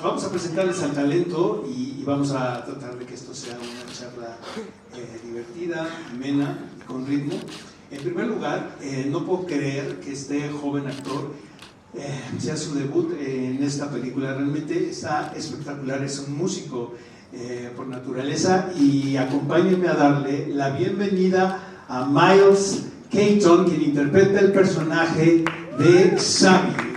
Vamos a presentarles al talento y vamos a tratar de que esto sea una charla divertida, amena y con ritmo. En primer lugar, no puedo creer que este joven actor sea su debut en esta película. Realmente está espectacular, es un músico por naturaleza, y acompáñenme a darle la bienvenida a Miles Keaton, quien interpreta el personaje de Sammy.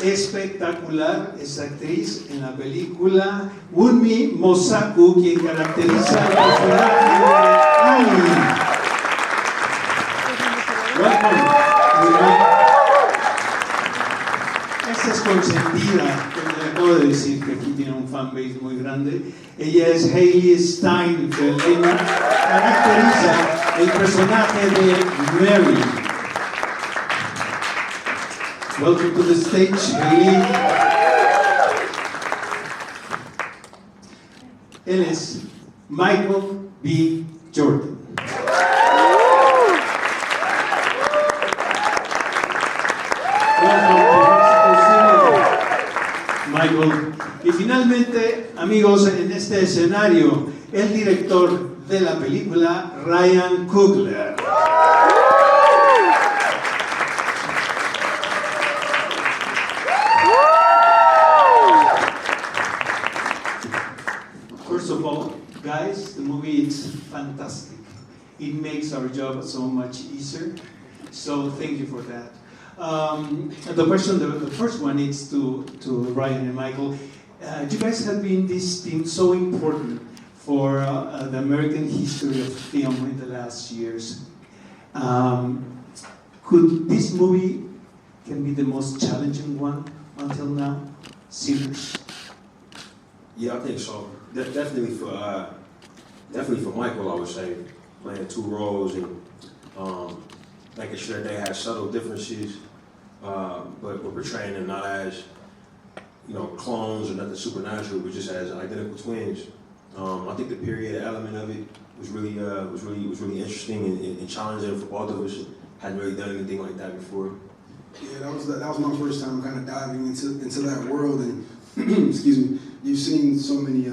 Espectacular esta actriz en la película Wunmi Mosaku, quien caracteriza al personaje de Ali. Esta es consentida, como le acabo de decir, que aquí tiene un fanbase muy grande. Ella es Hailey Steinfeld, ella caracteriza el personaje de Mary. Welcome to the stage, Hailey. Él es Michael B. Jordan. Welcome to Cine, Michael. Y finalmente, amigos, en este escenario, el director de la película, Ryan Coogler. First of all, guys, the movie is fantastic. It makes our job so much easier. So thank you for that. The first one is to Ryan and Michael. You guys have been this team so important for the American history of film in the last years. Could this movie can be the most challenging one until now? Sinners. Yeah, I think so. Definitely for Michael, I would say, playing two roles and making sure they had subtle differences, but we're portraying them not as, clones or nothing supernatural, but just as identical twins. I think the period element of it was really interesting and challenging for both of us. Hadn't really done anything like that before. Yeah, that was my first time kind of diving into that world, and excuse me. You've seen so many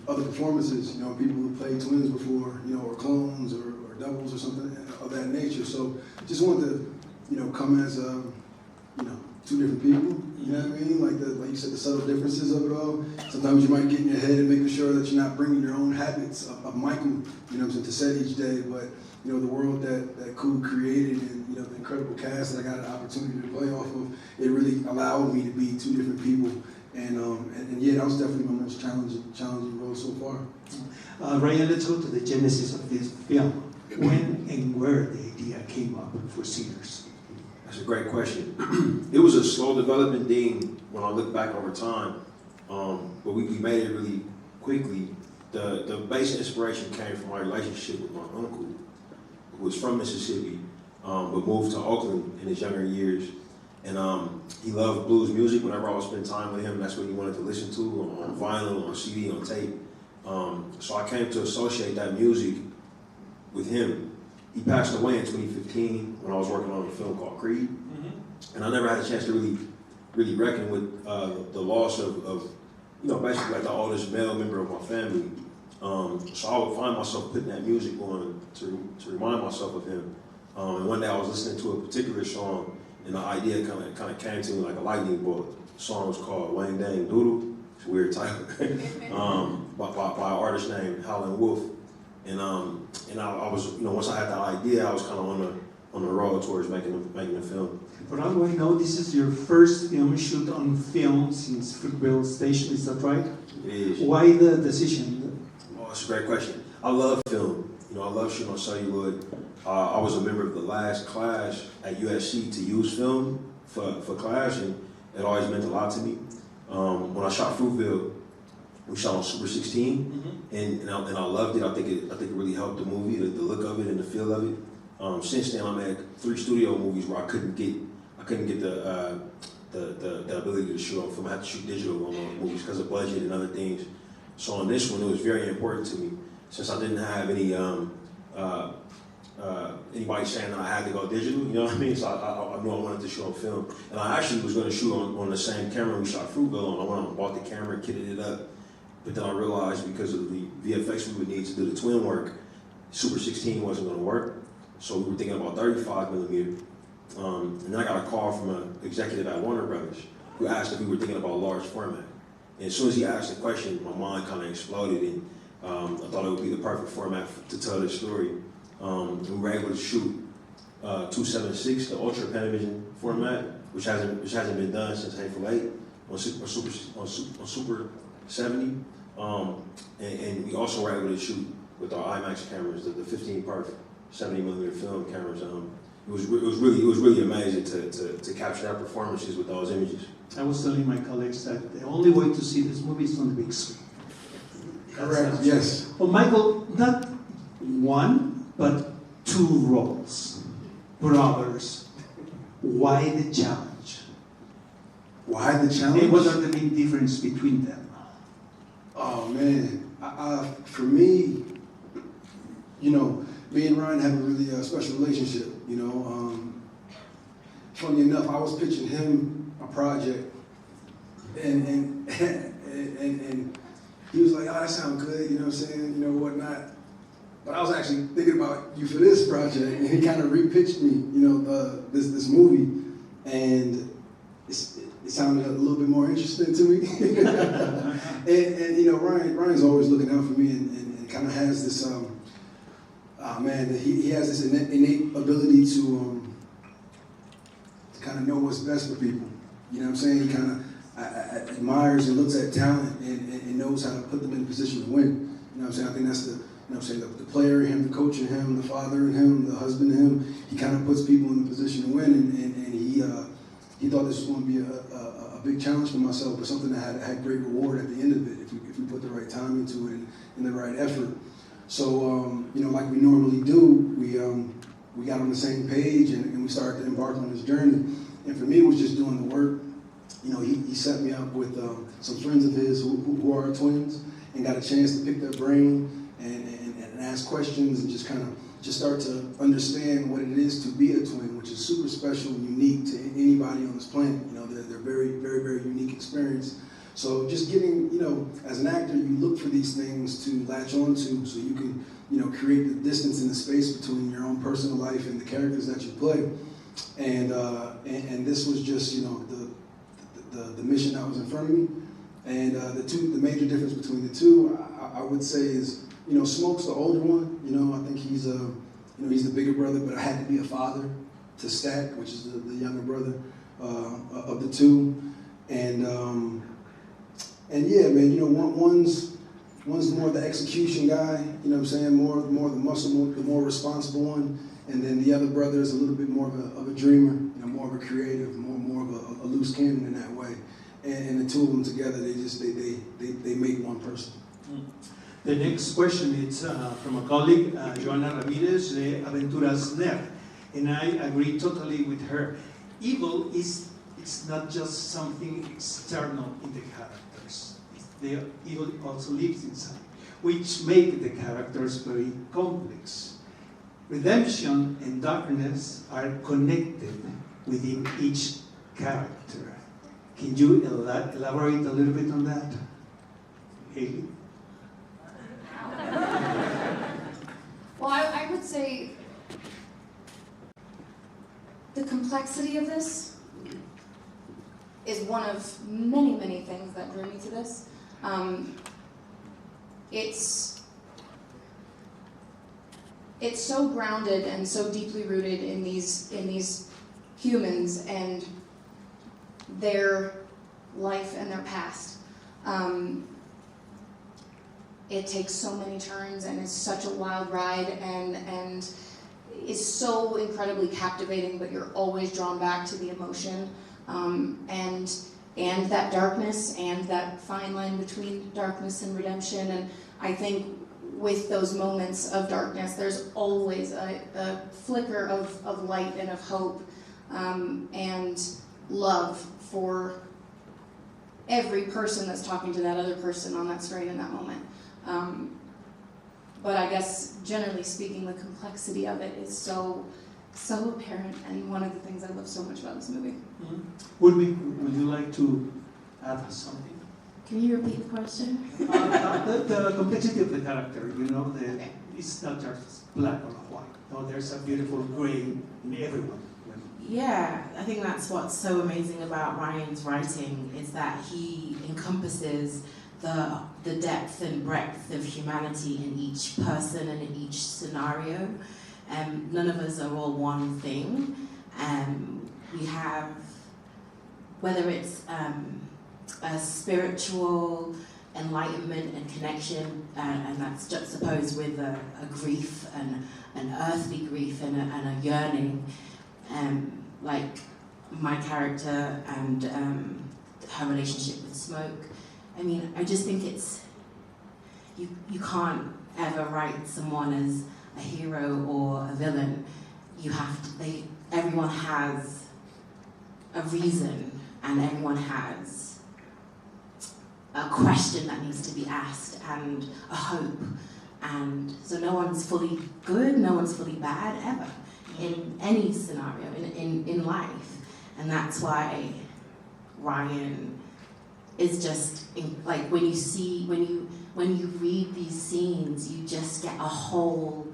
other performances, people who played twins before, or clones or doubles or something of that nature. So just wanted to, come as, two different people. You know what I mean? Like you said, the subtle differences of it all. Sometimes you might get in your head and making sure that you're not bringing your own habits of Michael, to set each day. But the world that Cool created, and the incredible cast that I got an opportunity to play off of, it really allowed me to be two different people. And yeah, that was definitely my most challenging role so far. Ryan, let's go to the genesis of this film. When and where the idea came up for Sinners? That's a great question. It was a slow development thing when I look back over time, but we made it really quickly. The basic inspiration came from my relationship with my uncle, who was from Mississippi, but moved to Oakland in his younger years. And he loved blues music. Whenever I would spend time with him, that's what he wanted to listen to, on vinyl, on CD, on tape. So I came to associate that music with him. He passed away in 2015 when I was working on a film called Creed. Mm-hmm. And I never had a chance to really reckon with the loss of basically like the oldest male member of my family. So I would find myself putting that music on to remind myself of him. And one day I was listening to a particular song, and the idea kind of came to me like a lightning bolt. The song was called Wang Dang Doodle. It's a weird title. by an artist named Howlin' Wolf. And I was, once I had that idea, I was kind of on the road towards making the film. For all I know, this is your first film shoot on film since Fruitvale Station. Is that right? It is. Why the decision? Oh, it's a great question. I love film. I love shooting on celluloid. I was a member of the last class at USC to use film for class, and it always meant a lot to me. When I shot Fruitvale, we shot on Super 16, mm-hmm. and I loved it. I think it really helped the movie, the look of it and the feel of it. Since then, I made 3 studio movies where I couldn't get the ability to shoot on film. I had to shoot digital on movies because of budget and other things. So on this one, it was very important to me, since I didn't have any anybody saying that I had to go digital, you know what I mean? So I knew I wanted to shoot on film. And I actually was going to shoot on the same camera we shot Fruitvale on. I went out and bought the camera and kitted it up. But then I realized because of the VFX we would need to do the twin work, Super 16 wasn't going to work. So we were thinking about 35 millimeter. And then I got a call from an executive at Warner Brothers who asked if we were thinking about large format. And as soon as he asked the question, my mind kind of exploded, and I thought it would be the perfect format to tell this story. We were able to shoot 276, the Ultra Panavision format, which hasn't been done since Hateful Eight on Super 70. And we also were able to shoot with our IMAX cameras, the 15 perf 70 millimeter film cameras. It was really amazing to capture our performances with those images. I was telling my colleagues that the only way to see this movie is on the big screen. Correct, yes. Well, Michael, not one, but two roles. Brothers. Why the challenge? Why the challenge? And what are the main difference between them? Oh man, for me, you know, me and Ryan have a really special relationship. You know, funny enough, I was pitching him a project, and he was like, "Oh, that sounds good," you know what I'm saying, you know, whatnot. But I was actually thinking about you for this project, and he kind of repitched me, you know, this movie, and it sounded a little bit more interesting to me. and you know, Ryan's always looking out for me, and kind of has this, he has this innate ability to kind of know what's best for people. You know what I'm saying? He kind of admires and looks at talent and knows how to put them in a position to win. You know what I'm saying? I think that's the, you know what I'm saying, the player in him, the coach in him, the father in him, the husband in him. He kind of puts people in a position to win, and he thought this was going to be a big challenge for myself, but something that had great reward at the end of it if we put the right time into it and the right effort. So, you know, like we normally do, we got on the same page and we started to embark on this journey. And for me, it was just doing the work. You know, he set me up with some friends of his who are twins, and got a chance to pick their brain and ask questions and just kind of start to understand what it is to be a twin, which is super special and unique to anybody on this planet. You know, they're very, very, very unique experience. So just getting, you know, as an actor, you look for these things to latch onto so you can, you know, create the distance and the space between your own personal life and the characters that you play. And this was just, you know, the mission that was in front of me. And the major difference between the two, I would say is, you know, Smoke's the older one. You know, I think he's the bigger brother, but I had to be a father to Stack, which is the younger brother of the two. And yeah, man, you know, one's more the execution guy, you know what I'm saying, more the muscle, the more responsible one. And then the other brother is a little bit more of a dreamer, you know, more of a creative, more of a loose cannon in that way. And the two of them together, they make one person. The next question is from a colleague, Joana Ramirez de Aventuras Nerd, and I agree totally with her. Evil it's not just something external in the characters. The evil also lives inside, which make the characters very complex. Redemption and darkness are connected within each character. Can you elaborate a little bit on that, Haley? Well, I would say the complexity of this is one of many, many things that drew me to this. It's so grounded and so deeply rooted in these humans and their life and their past. It takes so many turns and is such a wild ride and is so incredibly captivating, but you're always drawn back to the emotion and that darkness and that fine line between darkness and redemption. And I think with those moments of darkness, there's always a flicker of light and of hope and love for every person that's talking to that other person on that screen in that moment. but I guess generally speaking, the complexity of it is so apparent, and one of the things I love so much about this movie. Would you like to add something? Can you repeat the question? The complexity of the character, Okay. it's not just black or white. No, there's a beautiful gray in everyone. Yeah, I think that's what's so amazing about Ryan's writing, is that he encompasses the depth and breadth of humanity in each person and in each scenario. None of us are all one thing. We have, whether it's a spiritual enlightenment and connection, and that's juxtaposed with a grief and an earthly grief and a yearning, like my character and her relationship with Smoke. I mean, I just think it's, you can't ever write someone as a hero or a villain. You have to, everyone has a reason, and everyone has a question that needs to be asked, and a hope. And so no one's fully good, no one's fully bad, ever, in any scenario, in life. And that's why Ryan is just, like, when you read these scenes, you just get a whole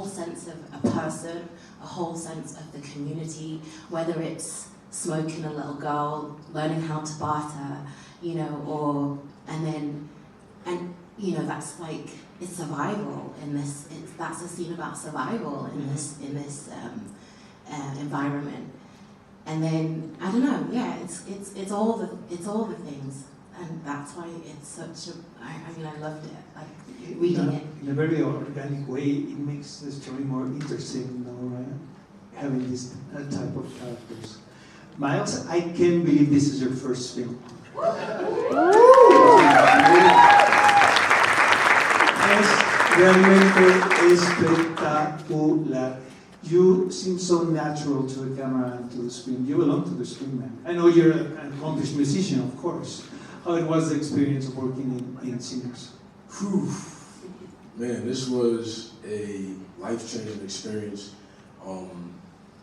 sense of a person, a whole sense of the community, whether it's Smoke and a little girl learning how to barter, that's like, it's survival in this. That's a scene about survival in this environment. And then I don't know, yeah, it's all the things, and that's why it's such a. I loved it. Like reading it in a very organic way. It makes the story more interesting, right? Having this type of characters. Miles, I can't believe this is your first film. Es realmente espectacular. You seem so natural to the camera and to the screen. You belong to the screen, man. I know you're an accomplished musician, of course. How it was the experience of working in Sinners? Whew. Man, this was a life-changing experience.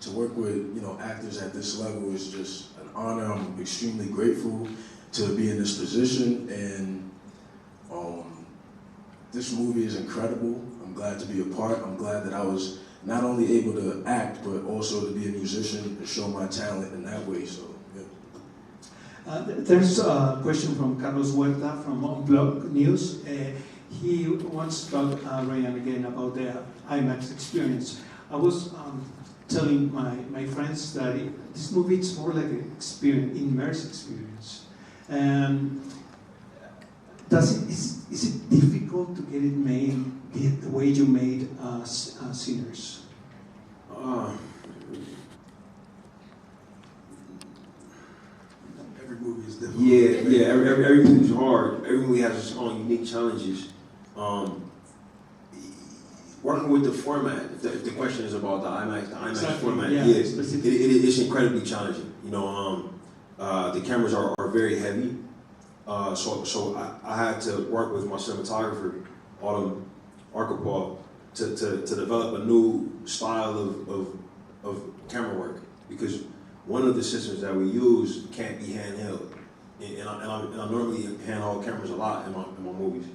To work with actors at this level is just an honor. I'm extremely grateful to be in this position, and this movie is incredible. I'm glad to be a part. I'm glad that I was not only able to act, but also to be a musician and show my talent in that way. So, yeah. There's a question from Carlos Huerta from Unplugged News. He wants to talk, Ryan, again about the IMAX experience. I was telling my friends that this movie is more like an immersive experience. Is it difficult to get it made the way you made Sinners? Every movie is difficult. Yeah. Every movie's hard. Every movie has its own unique challenges. Working with the format, if the question is about the IMAX Exactly, format, yeah, it's incredibly challenging. The cameras are very heavy, so I had to work with my cinematographer, Autumn Archipel, to develop a new style of camera work, because one of the systems that we use can't be handheld, and I normally handhold cameras a lot in my movies,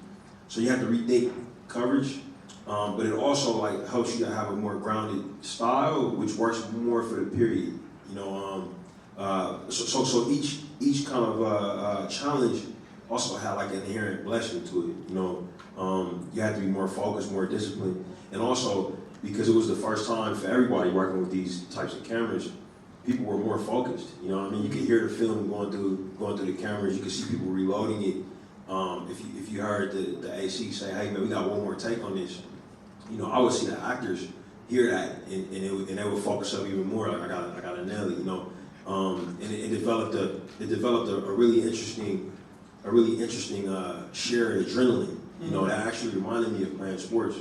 so you have to rethink coverage. But it also helps you to have a more grounded style, which works more for the period. So each kind of challenge also had an inherent blessing to it. You had to be more focused, more disciplined, and also because it was the first time for everybody working with these types of cameras, people were more focused. You could hear the film going through the cameras. You could see people reloading it. If you heard the AC say, "Hey man, we got one more take on this," I would see the actors hear that, and they would focus up even more. Like I gotta nail it, and it developed a really interesting shared adrenaline. That actually reminded me of playing sports,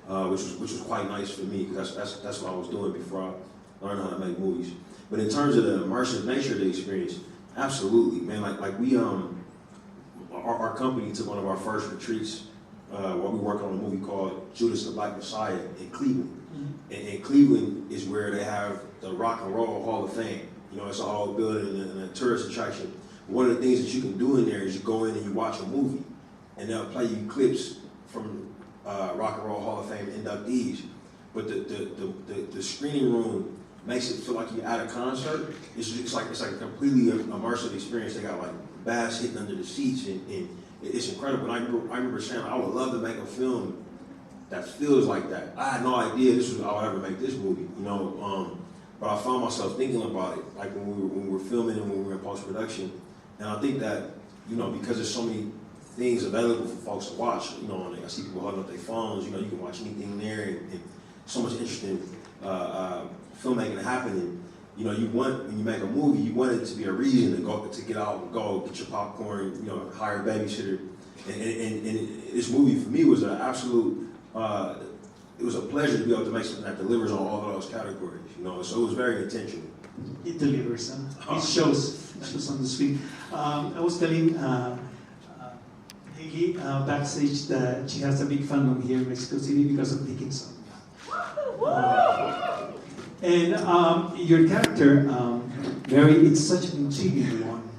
which was quite nice for me, because that's what I was doing before I learned how to make movies. But in terms of the immersive nature of the experience, absolutely, man. Like we our company took one of our first retreats while we were working on a movie called Judas the Black Messiah in Cleveland. And Cleveland is where they have the Rock and Roll Hall of Fame. You know, it's an old building and a tourist attraction. One of the things that you can do in there is you go in and you watch a movie, and they'll play you clips from Rock and Roll Hall of Fame inductees. But the screening room makes it feel like you're at a concert. It's like a completely immersive experience. They got like bass hitting under the seats, and it's incredible. And I remember saying I would love to make a film that feels like that. I had no idea I would ever make this movie, you know. But I found myself thinking about it, like when we were filming and when we were in post-production. And I think that, you know, because there's so many things available for folks to watch, you know, and I see people holding up their phones, you know, you can watch anything there, and so much interesting filmmaking happening. You know, when you make a movie, you want it to be a reason to get out and go get your popcorn, you know, hire a babysitter. And this movie for me was an absolute, it was a pleasure to be able to make something that delivers on all of those categories, you know, so it was very intentional. It delivers, huh? It shows on the screen. I was telling Haley backstage that she has a big fandom here in Mexico City because of Dickinson. And your character, Mary, it's such an intriguing one.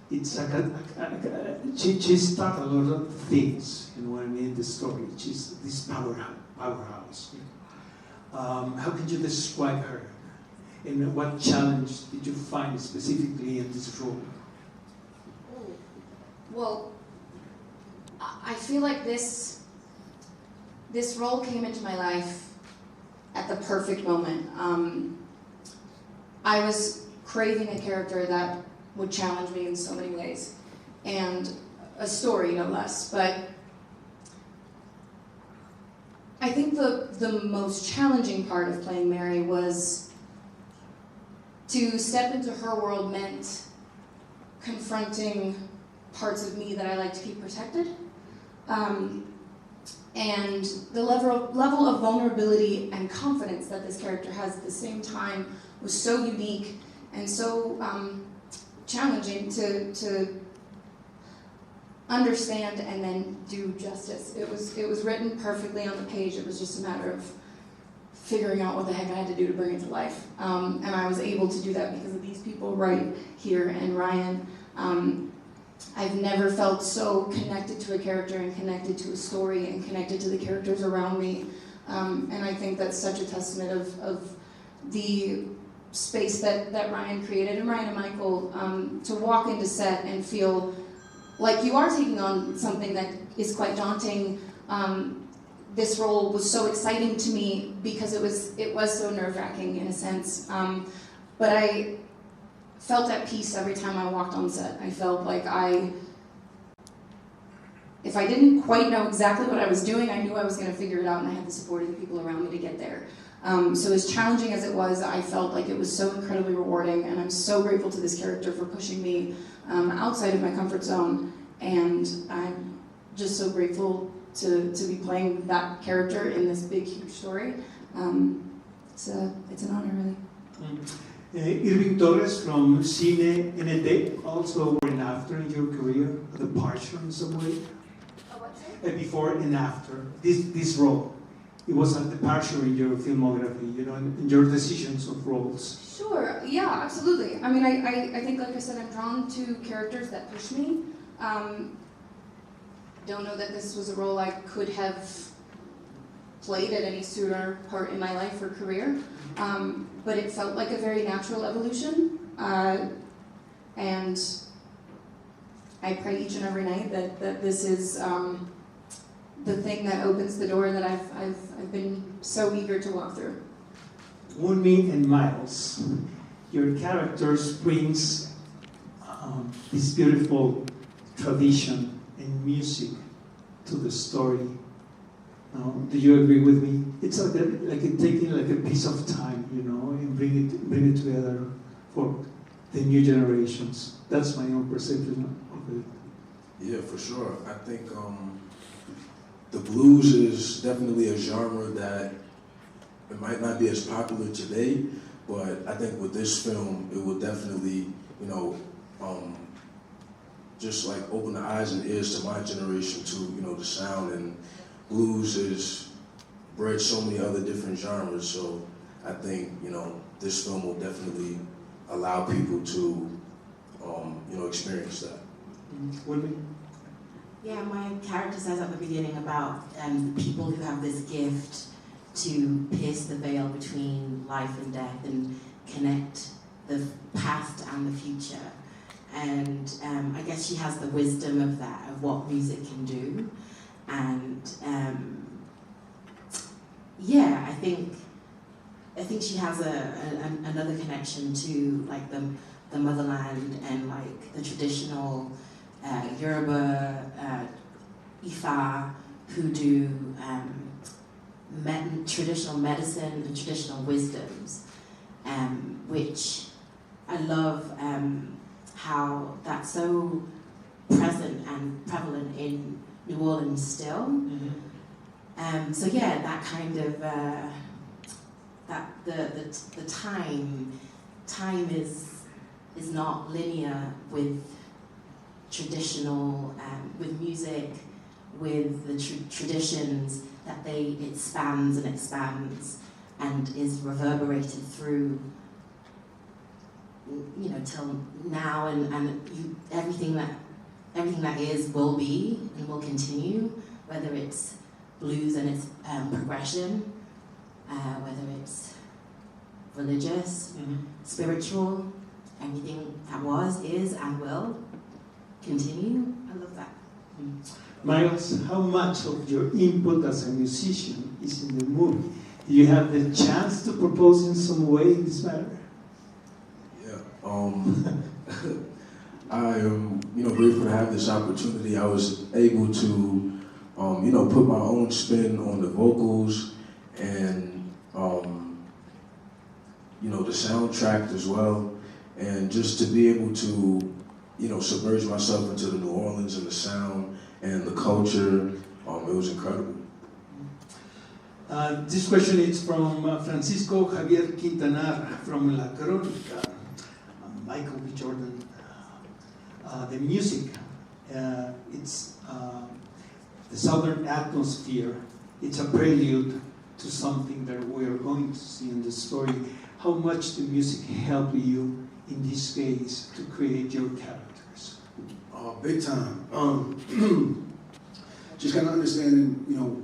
It's like she's taught a lot of things, you know what I mean, the story. She's this powerhouse. How can you describe her? And what challenge did you find specifically in this role? Well, I feel like this role came into my life at the perfect moment. I was craving a character that would challenge me in so many ways, and a story no less. But I think the most challenging part of playing Mary was to step into her world meant confronting parts of me that I like to keep protected. And the level of vulnerability and confidence that this character has at the same time was so unique and so challenging to understand and then do justice. It was written perfectly on the page. It was just a matter of figuring out what the heck I had to do to bring it to life. And I was able to do that because of these people right here and Ryan. I've never felt so connected to a character and connected to a story and connected to the characters around me. And I think that's such a testament of the space that Ryan created, and Ryan and Michael, to walk into set and feel like you are taking on something that is quite daunting. This role was so exciting to me because it was so nerve-wracking in a sense. But I felt at peace every time I walked on set. I felt like if I didn't quite know exactly what I was doing, I knew I was going to figure it out, and I had the support of the people around me to get there. So as challenging as it was, I felt like it was so incredibly rewarding, and I'm so grateful to this character for pushing me outside of my comfort zone, and I'm just so grateful to be playing that character in this big, huge story. It's an honor, really. Irving Torres from Cine NT, also before and after in your career, a departure in some way? Before and after this role. It was a departure in your filmography, you know, in your decisions of roles. Sure, yeah, absolutely. I mean, I think, like I said, I'm drawn to characters that push me. Don't know that this was a role I could have played at any sooner part in my life or career, but it felt like a very natural evolution, and I pray each and every night that this is the thing that opens the door that I've been so eager to walk through. Unmi and Miles, your characters brings this beautiful tradition and music to the story. Do you agree with me? It's like taking like a piece of time, you know, and bring it together for the new generations. That's my own perception of it. Yeah, for sure. I think the blues is definitely a genre that it might not be as popular today, but I think with this film, it will definitely, you know, just like opened the eyes and ears to my generation to, you know, the sound, and blues is bred so many other different genres. So I think, you know, this film will definitely allow people to, you know, experience that. Yeah, my character says at the beginning about people who have this gift to pierce the veil between life and death and connect the past and the future. And I guess she has the wisdom of that, of what music can do. And yeah, I think she has another connection to like the motherland and like the traditional Yoruba, Ifa, hoodoo, traditional medicine and traditional wisdoms, which I love how that's so present and prevalent in New Orleans still. Mm-hmm. So yeah, that kind of that the time is not linear with traditional with music, with the traditions, that it spans and expands and is reverberated through, you know, till now, and everything that is will be and will continue, whether it's blues and its progression, whether it's religious, spiritual, everything that was, is, and will continue. I love that. Miles, how much of your input as a musician is in the movie? Do you have the chance to propose in some way in this matter? Yeah, I am, you know, grateful to have this opportunity. I was able to, you know, put my own spin on the vocals and, you know, the soundtrack as well, and just to be able to, you know, submerge myself into the New Orleans and the sound and the culture. It was incredible. This question is from Francisco Javier Quintanar from La Crónica. Michael B. Jordan. The music, it's the southern atmosphere. It's a prelude to something that we are going to see in the story. How much the music helped you in this case to create your characters? Big time. Just kind of understanding, you know,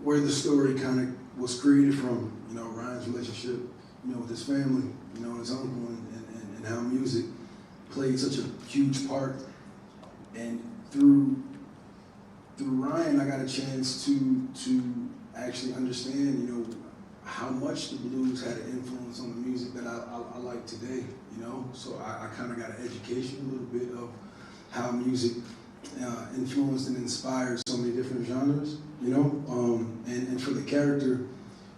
where the story kind of was created from. You know, Ryan's relationship, you know, with his family, you know, his uncle, and how music played such a huge part. And through Ryan, I got a chance to actually understand, you know, how much the blues had an influence on the music that I like today, you know? So I kind of got an education a little bit of how music influenced and inspired so many different genres, you know? And for the character,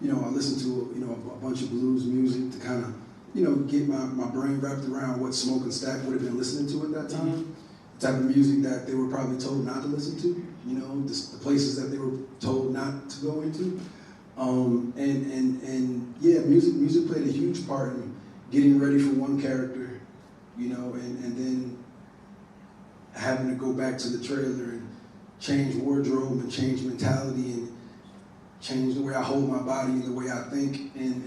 you know, I listened to, you know, a bunch of blues music to kind of, you know, get my brain wrapped around what Smoke and Stack would have been listening to at that time. Mm-hmm. The type of music that they were probably told not to listen to, you know, the places that they were told not to go into. And yeah, music played a huge part in getting ready for one character, you know, and then having to go back to the trailer and change wardrobe and change mentality and change the way I hold my body and the way I think and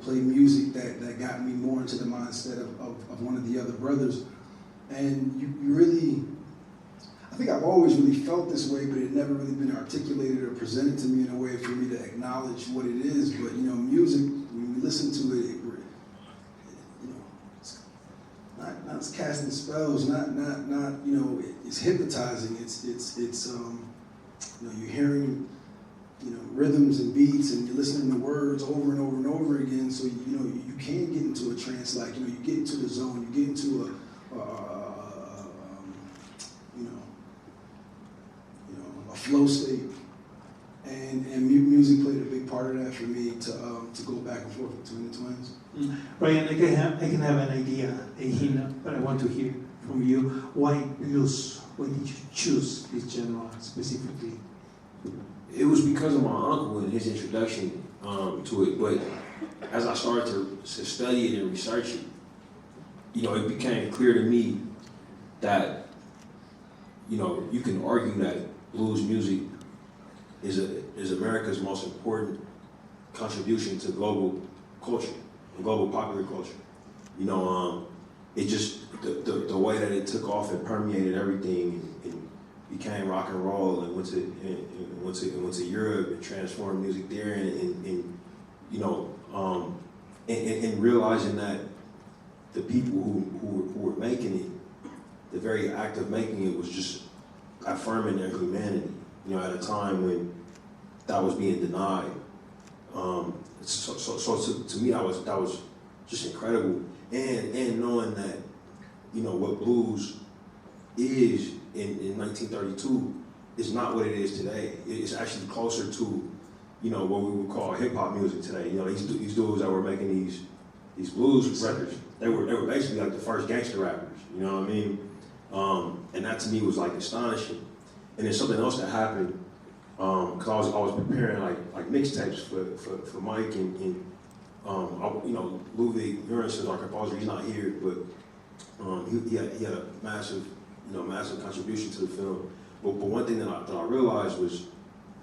play music that got me more into the mindset of one of the other brothers. And you really, I think I've always really felt this way, but it never really been articulated or presented to me in a way for me to acknowledge what it is. But, you know, music, when we listen to it, you know, it's not casting spells, not you know, it's hypnotizing. It's you know, you're hearing, you know, rhythms and beats, and you're listening to words over and over and over again. So, you know, you can get into a trance, like, you know, you get into the zone, you get into a flow state, and music played a big part of that for me to go back and forth between the twins. Ryan, I can have an idea, a hint, but I want to hear from you. Why blues? Why did you choose this genre specifically? It was because of my uncle and his introduction to it. But as I started to study it and research it, you know, it became clear to me that, you know, you can argue that blues music is America's most important contribution to global culture, and global popular culture. You know, it just, the way that it took off and permeated everything and became rock and roll and went to Europe and transformed music there and you know, and realizing that the people who were making it, the very act of making it was just affirming their humanity, you know, at a time when that was being denied. So to me, that was just incredible. And knowing that, you know, what blues is in 1932 is not what it is today. It's actually closer to, you know, what we would call hip hop music today. You know, these dudes that were making these blues records, they were basically like the first gangster rappers. You know what I mean? And that to me was like astonishing. And then something else that happened, because I was preparing like mixtapes for Mike and you know, Ludwig Uranus is our composer. He's not here, but he had a massive contribution to the film. But one thing that I realized was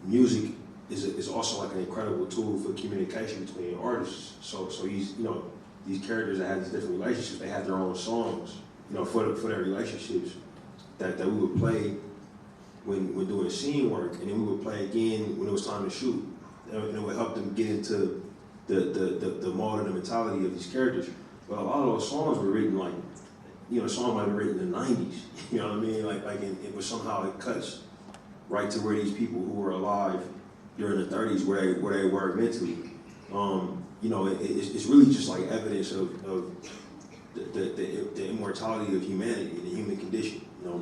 music is also like an incredible tool for communication between artists. So these, you know, these characters that had these different relationships, they had their own songs, you know, for their relationships that we would play when doing scene work, and then we would play again when it was time to shoot, and it would help them get into the mode and the mentality of these characters. But a lot of those songs were written like, you know, the song might have been written in the 90s, you know what I mean? Like it was somehow it cuts right to where these people who were alive during the 30s, where they were mentally. You know, it's really just like evidence of the immortality of humanity and the human condition, you know?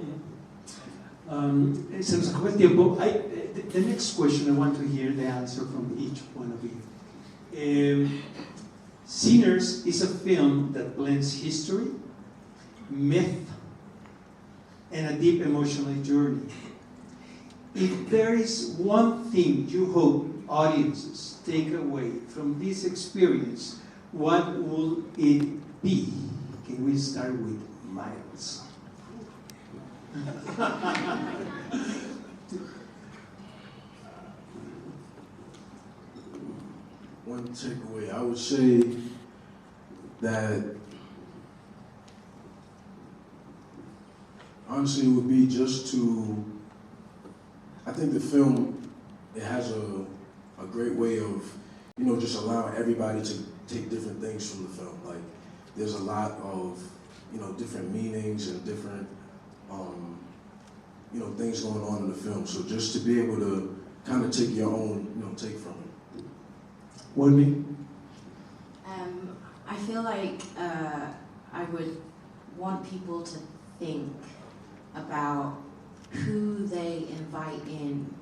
Se nos acabó el tiempo. The next question, I want to hear the answer from each one of you. Sinners is a film that blends history, myth, and a deep emotional journey. If there is one thing you hope audiences take away from this experience, what will it be? Can we start with Miles? One takeaway, I would say that honestly it would be just to, I think the film, it has a great way of, you know, just allowing everybody to take different things from the film. Like, there's a lot of, you know, different meanings and different, you know, things going on in the film. So just to be able to kind of take your own, you know, take from it. What me? I feel like I would want people to think about who they invite in,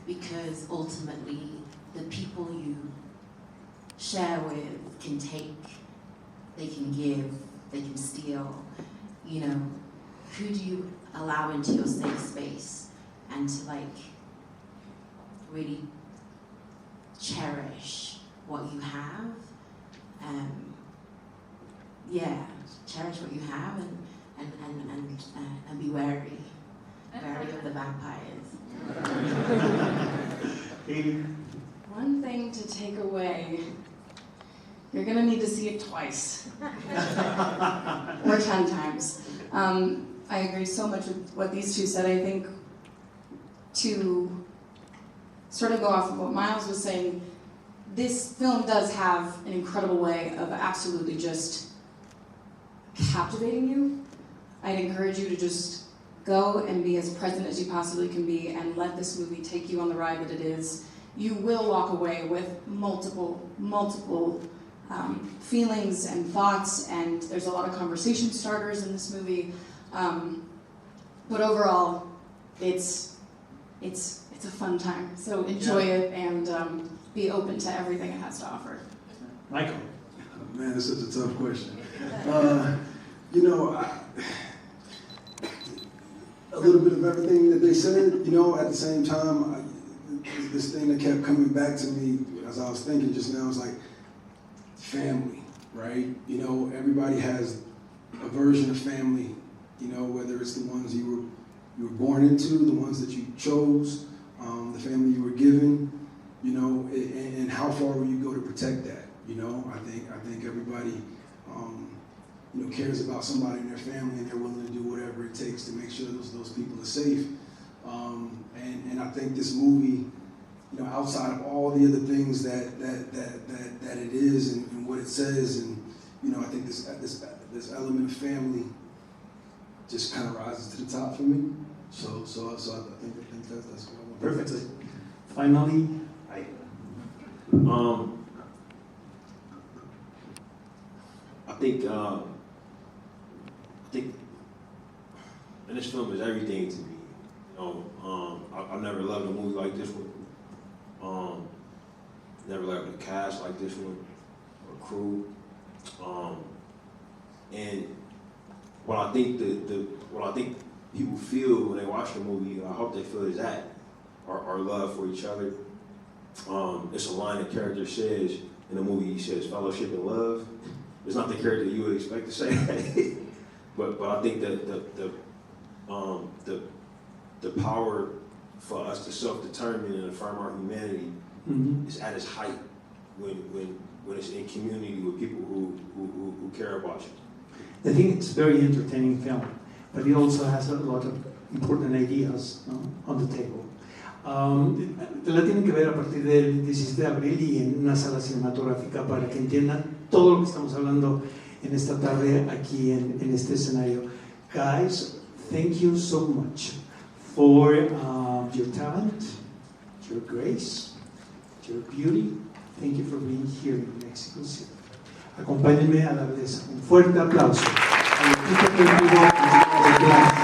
because ultimately the people you share with can take, they can give, they can steal. You know, who do you allow into your safe space and to like really cherish what you have? Yeah, cherish what you have and be wary of the vampires. One thing to take away, you're gonna need to see it twice. Or 10 times. I agree so much with what these two said. I think to sort of go off of what Miles was saying, this film does have an incredible way of absolutely just captivating you. I'd encourage you to just go and be as present as you possibly can be and let this movie take you on the ride that it is. You will walk away with multiple feelings and thoughts, and there's a lot of conversation starters in this movie. But overall, it's a fun time. So enjoy it and be open to everything it has to offer. Michael. Man, this is a tough question. You know, a little bit of everything that they said, you know, at the same time, this thing that kept coming back to me as I was thinking just now is like family, right? You know, everybody has a version of family You know, whether it's the ones you were born into, the ones that you chose, the family you were given, you know, and how far will you go to protect that? You know, I think everybody, you know, cares about somebody in their family, and they're willing to do whatever it takes to make sure those people are safe. And I think this movie, you know, outside of all the other things that it is and what it says, and you know, I think this element of family just kind of rises to the top for me. So I think that's what I want. Perfect. Finally, I think, and this film is everything to me. You know, I've never loved a movie like this one. Never loved a cast like this one, or crew. And what I think what I think people feel when they watch the movie, I hope they feel is that our love for each other. It's a line the character says in the movie. He says fellowship and love. It's not the character you would expect to say that. but I think that the power for us to self-determine and affirm our humanity is at its height when it's in community with people who care about you. I think it's a very entertaining film, but it also has a lot of important ideas, ¿no?, on the table. La tienen que ver a partir del 17 de abril y en una sala cinematográfica para que entiendan todo lo que estamos hablando en esta tarde aquí en este escenario. Guys, thank you so much for your talent, your grace, your beauty. Thank you for being here in Mexico City. Acompáñenme a darles un fuerte aplauso al equipo creativo.